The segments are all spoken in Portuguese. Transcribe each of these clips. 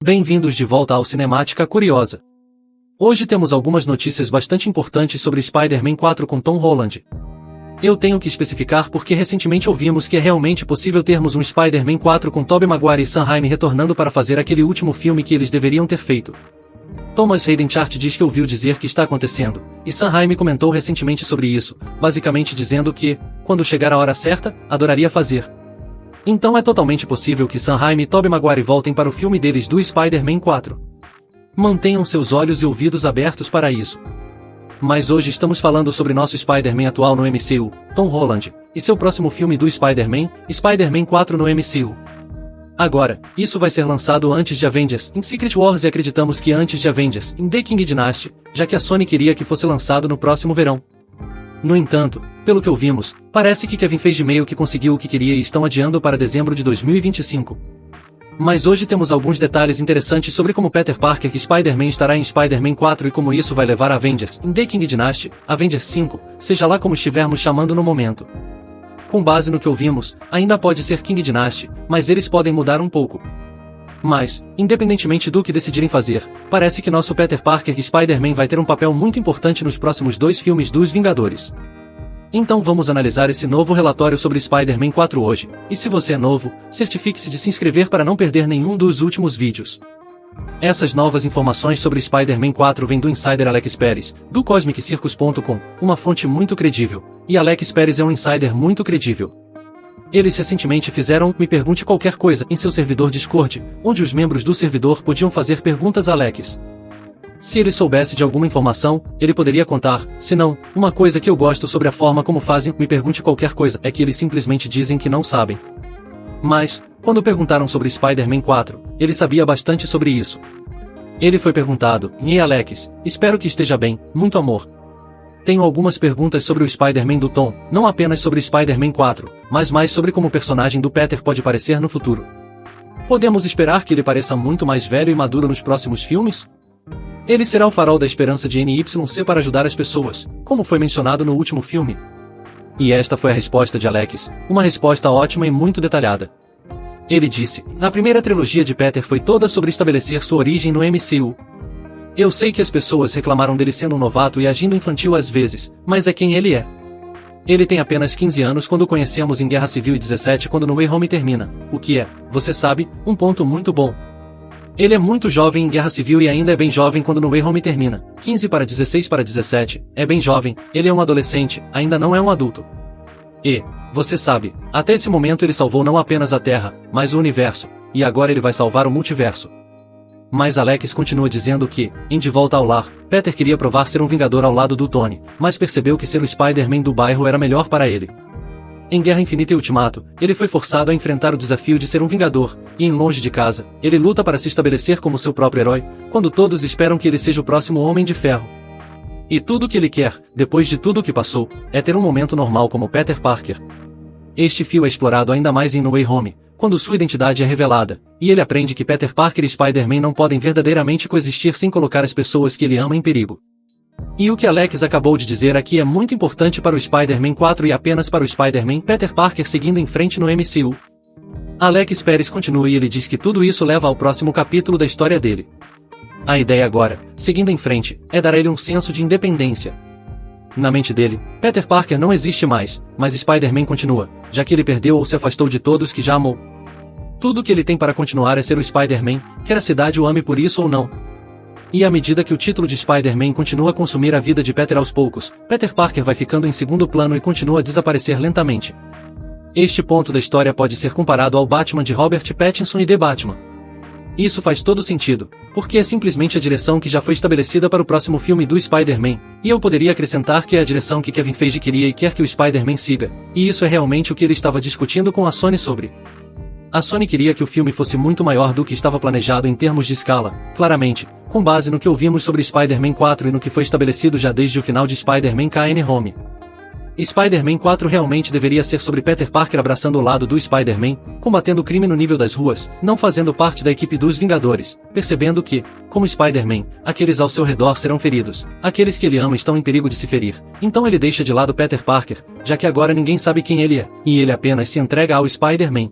Bem-vindos de volta ao Cinemática Curiosa. Hoje temos algumas notícias bastante importantes sobre Spider-Man 4 com Tom Holland. Eu tenho que especificar porque recentemente ouvimos que é realmente possível termos um Spider-Man 4 com Tobey Maguire e Sam Raimi retornando para fazer aquele último filme que eles deveriam ter feito. Thomas Hayden Chart diz que ouviu dizer que está acontecendo, e Sam Raimi comentou recentemente sobre isso, basicamente dizendo que, quando chegar a hora certa, adoraria fazer. Então é totalmente possível que Sam Raimi e Tobey Maguire voltem para o filme deles do Spider-Man 4. Mantenham seus olhos e ouvidos abertos para isso. Mas hoje estamos falando sobre nosso Spider-Man atual no MCU, Tom Holland, e seu próximo filme do Spider-Man, Spider-Man 4 no MCU. Agora, isso vai ser lançado antes de Avengers, em Secret Wars e acreditamos que antes de Avengers, em The King Dynasty, já que a Sony queria que fosse lançado no próximo verão. No entanto, pelo que ouvimos, parece que Kevin Feige meio que conseguiu o que queria e estão adiando para dezembro de 2025. Mas hoje temos alguns detalhes interessantes sobre como Peter Parker e Spider-Man estará em Spider-Man 4 e como isso vai levar a Avengers, em The King Dynasty, Avengers 5, seja lá como estivermos chamando no momento. Com base no que ouvimos, ainda pode ser King Dynasty, mas eles podem mudar um pouco. Mas, independentemente do que decidirem fazer, parece que nosso Peter Parker e Spider-Man vai ter um papel muito importante nos próximos 2 filmes dos Vingadores. Então vamos analisar esse novo relatório sobre Spider-Man 4 hoje, e se você é novo, certifique-se de se inscrever para não perder nenhum dos últimos vídeos. Essas novas informações sobre Spider-Man 4 vêm do insider Alex Perez, do CosmicCircus.com, uma fonte muito credível, e Alex Perez é um insider muito credível. Eles recentemente fizeram Me Pergunte Qualquer Coisa em seu servidor Discord, onde os membros do servidor podiam fazer perguntas a Alex. Se ele soubesse de alguma informação, ele poderia contar, se não, uma coisa que eu gosto sobre a forma como fazem Me Pergunte Qualquer Coisa é que eles simplesmente dizem que não sabem. Mas, quando perguntaram sobre Spider-Man 4, ele sabia bastante sobre isso. Ele foi perguntado, Ei Alex, espero que esteja bem, muito amor. Tenho algumas perguntas sobre o Spider-Man do Tom, não apenas sobre Spider-Man 4, mas mais sobre como o personagem do Peter pode parecer no futuro. Podemos esperar que ele pareça muito mais velho e maduro nos próximos filmes? Ele será o farol da esperança de NYC para ajudar as pessoas, como foi mencionado no último filme. E esta foi a resposta de Alex, uma resposta ótima e muito detalhada. Ele disse, na primeira trilogia de Peter foi toda sobre estabelecer sua origem no MCU. Eu sei que as pessoas reclamaram dele sendo um novato e agindo infantil às vezes, mas é quem ele é. Ele tem apenas 15 anos quando o conhecemos em Guerra Civil e 17 quando No Way Home termina, o que é, você sabe, um ponto muito bom. Ele é muito jovem em Guerra Civil e ainda é bem jovem quando No Way Home termina, 15 para 16 para 17, é bem jovem, ele é um adolescente, ainda não é um adulto. E, você sabe, até esse momento ele salvou não apenas a Terra, mas o universo, e agora ele vai salvar o multiverso. Mas Alex continua dizendo que, em De Volta ao Lar, Peter queria provar ser um vingador ao lado do Tony, mas percebeu que ser o Spider-Man do bairro era melhor para ele. Em Guerra Infinita e Ultimato, ele foi forçado a enfrentar o desafio de ser um vingador, e em Longe de Casa, ele luta para se estabelecer como seu próprio herói, quando todos esperam que ele seja o próximo Homem de Ferro. E tudo o que ele quer, depois de tudo o que passou, é ter um momento normal como Peter Parker. Este fio é explorado ainda mais em No Way Home, quando sua identidade é revelada, e ele aprende que Peter Parker e Spider-Man não podem verdadeiramente coexistir sem colocar as pessoas que ele ama em perigo. E o que Alex acabou de dizer aqui é muito importante para o Spider-Man 4 e apenas para o Spider-Man Peter Parker seguindo em frente no MCU. Alex Perez continua e ele diz que tudo isso leva ao próximo capítulo da história dele. A ideia agora, seguindo em frente, é dar a ele um senso de independência. Na mente dele, Peter Parker não existe mais, mas Spider-Man continua, já que ele perdeu ou se afastou de todos que já amou. Tudo que ele tem para continuar é ser o Spider-Man, quer a cidade o ame por isso ou não. E à medida que o título de Spider-Man continua a consumir a vida de Peter aos poucos, Peter Parker vai ficando em segundo plano e continua a desaparecer lentamente. Este ponto da história pode ser comparado ao Batman de Robert Pattinson e The Batman. Isso faz todo sentido, porque é simplesmente a direção que já foi estabelecida para o próximo filme do Spider-Man, e eu poderia acrescentar que é a direção que Kevin Feige queria e quer que o Spider-Man siga, e isso é realmente o que ele estava discutindo com a Sony sobre. A Sony queria que o filme fosse muito maior do que estava planejado em termos de escala, claramente, com base no que ouvimos sobre Spider-Man 4 e no que foi estabelecido já desde o final de Spider-Man No Home. Spider-Man 4 realmente deveria ser sobre Peter Parker abraçando o lado do Spider-Man, combatendo o crime no nível das ruas, não fazendo parte da equipe dos Vingadores, percebendo que, como Spider-Man, aqueles ao seu redor serão feridos, aqueles que ele ama estão em perigo de se ferir, então ele deixa de lado Peter Parker, já que agora ninguém sabe quem ele é, e ele apenas se entrega ao Spider-Man.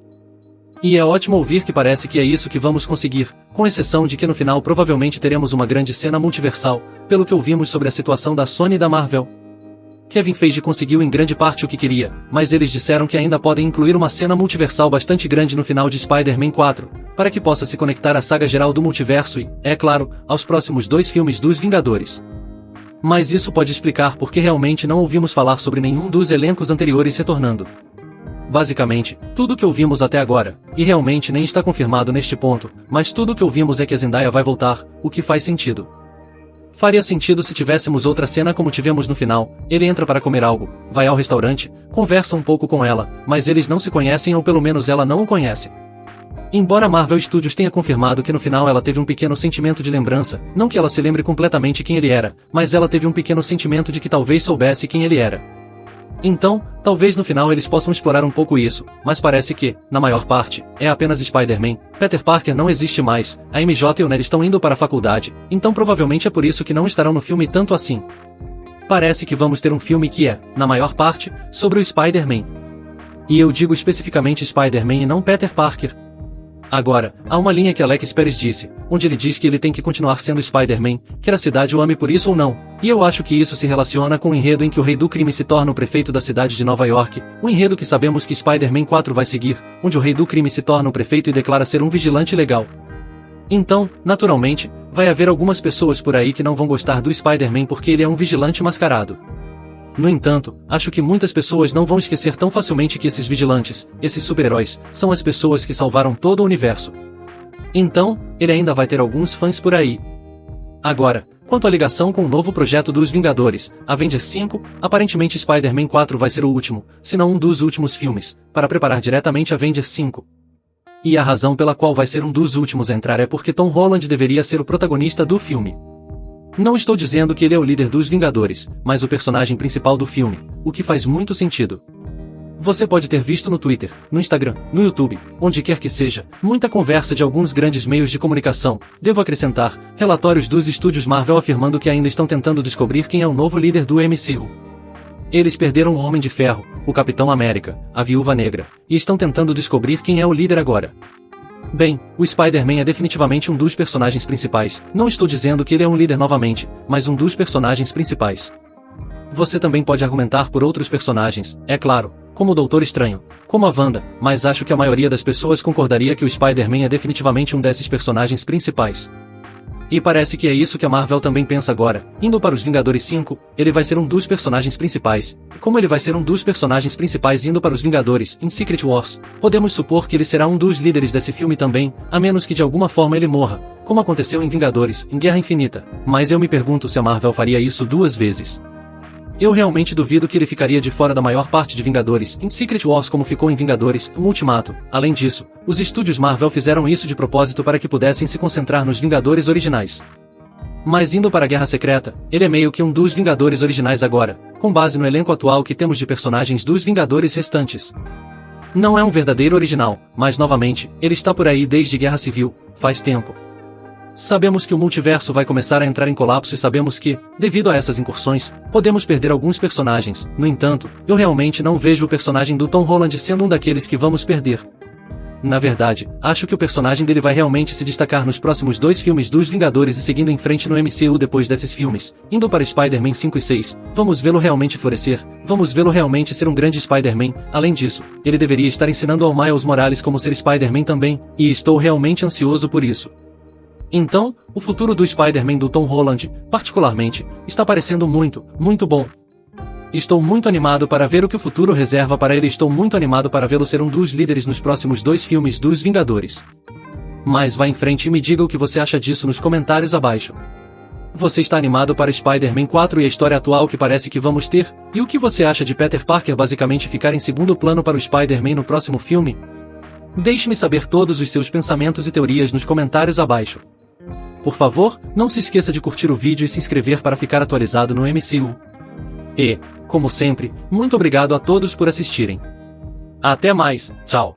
E é ótimo ouvir que parece que é isso que vamos conseguir, com exceção de que no final provavelmente teremos uma grande cena multiversal, pelo que ouvimos sobre a situação da Sony e da Marvel. Kevin Feige conseguiu em grande parte o que queria, mas eles disseram que ainda podem incluir uma cena multiversal bastante grande no final de Spider-Man 4, para que possa se conectar à saga geral do multiverso e, é claro, aos próximos 2 filmes dos Vingadores. Mas isso pode explicar por que realmente não ouvimos falar sobre nenhum dos elencos anteriores retornando. Basicamente, tudo o que ouvimos até agora, e realmente nem está confirmado neste ponto, mas tudo o que ouvimos é que a Zendaya vai voltar, o que faz sentido. Faria sentido se tivéssemos outra cena como tivemos no final, ele entra para comer algo, vai ao restaurante, conversa um pouco com ela, mas eles não se conhecem ou pelo menos ela não o conhece. Embora Marvel Studios tenha confirmado que no final ela teve um pequeno sentimento de lembrança, não que ela se lembre completamente quem ele era, mas ela teve um pequeno sentimento de que talvez soubesse quem ele era. Então, talvez no final eles possam explorar um pouco isso, mas parece que, na maior parte, é apenas Spider-Man. Peter Parker não existe mais, a MJ e o Ned estão indo para a faculdade, então provavelmente é por isso que não estarão no filme tanto assim. Parece que vamos ter um filme que é, na maior parte, sobre o Spider-Man. E eu digo especificamente Spider-Man e não Peter Parker. Agora, há uma linha que Alex Perez disse, onde ele diz que ele tem que continuar sendo Spider-Man, quer a cidade o ame por isso ou não, e eu acho que isso se relaciona com o enredo em que o Rei do Crime se torna o prefeito da cidade de Nova York, o enredo que sabemos que Spider-Man 4 vai seguir, onde o Rei do Crime se torna o prefeito e declara ser um vigilante legal. Então, naturalmente, vai haver algumas pessoas por aí que não vão gostar do Spider-Man porque ele é um vigilante mascarado. No entanto, acho que muitas pessoas não vão esquecer tão facilmente que esses vigilantes, esses super-heróis, são as pessoas que salvaram todo o universo. Então, ele ainda vai ter alguns fãs por aí. Agora, quanto à ligação com o novo projeto dos Vingadores, Avengers 5, aparentemente Spider-Man 4 vai ser o último, se não um dos últimos filmes, para preparar diretamente Avengers 5. E a razão pela qual vai ser um dos últimos a entrar é porque Tom Holland deveria ser o protagonista do filme. Não estou dizendo que ele é o líder dos Vingadores, mas o personagem principal do filme, o que faz muito sentido. Você pode ter visto no Twitter, no Instagram, no YouTube, onde quer que seja, muita conversa de alguns grandes meios de comunicação, devo acrescentar, relatórios dos estúdios Marvel afirmando que ainda estão tentando descobrir quem é o novo líder do MCU. Eles perderam o Homem de Ferro, o Capitão América, a Viúva Negra, e estão tentando descobrir quem é o líder agora. Bem, o Spider-Man é definitivamente um dos personagens principais, não estou dizendo que ele é um líder novamente, mas um dos personagens principais. Você também pode argumentar por outros personagens, é claro, como o Doutor Estranho, como a Wanda, mas acho que a maioria das pessoas concordaria que o Spider-Man é definitivamente um desses personagens principais. E parece que é isso que a Marvel também pensa agora, indo para os Vingadores 5, ele vai ser um dos personagens principais, e como ele vai ser um dos personagens principais indo para os Vingadores, em Secret Wars, podemos supor que ele será um dos líderes desse filme também, a menos que de alguma forma ele morra, como aconteceu em Vingadores, em Guerra Infinita, mas eu me pergunto se a Marvel faria isso 2 vezes. Eu realmente duvido que ele ficaria de fora da maior parte de Vingadores, em Secret Wars como ficou em Vingadores, no Ultimato. Além disso, os estúdios Marvel fizeram isso de propósito para que pudessem se concentrar nos Vingadores originais. Mas indo para a Guerra Secreta, ele é meio que um dos Vingadores originais agora, com base no elenco atual que temos de personagens dos Vingadores restantes. Não é um verdadeiro original, mas novamente, ele está por aí desde Guerra Civil, faz tempo. Sabemos que o multiverso vai começar a entrar em colapso e sabemos que, devido a essas incursões, podemos perder alguns personagens. No entanto, eu realmente não vejo o personagem do Tom Holland sendo um daqueles que vamos perder. Na verdade, acho que o personagem dele vai realmente se destacar nos próximos 2 filmes dos Vingadores e seguindo em frente no MCU depois desses filmes, indo para Spider-Man 5 e 6, vamos vê-lo realmente florescer, vamos vê-lo realmente ser um grande Spider-Man. Além disso, ele deveria estar ensinando ao Miles Morales como ser Spider-Man também, e estou realmente ansioso por isso. Então, o futuro do Spider-Man do Tom Holland, particularmente, está parecendo muito, muito bom. Estou muito animado para ver o que o futuro reserva para ele e estou muito animado para vê-lo ser um dos líderes nos próximos 2 filmes dos Vingadores. Mas vá em frente e me diga o que você acha disso nos comentários abaixo. Você está animado para Spider-Man 4 e a história atual que parece que vamos ter? E o que você acha de Peter Parker basicamente ficar em segundo plano para o Spider-Man no próximo filme? Deixe-me saber todos os seus pensamentos e teorias nos comentários abaixo. Por favor, não se esqueça de curtir o vídeo e se inscrever para ficar atualizado no MCU. E, como sempre, muito obrigado a todos por assistirem. Até mais, tchau!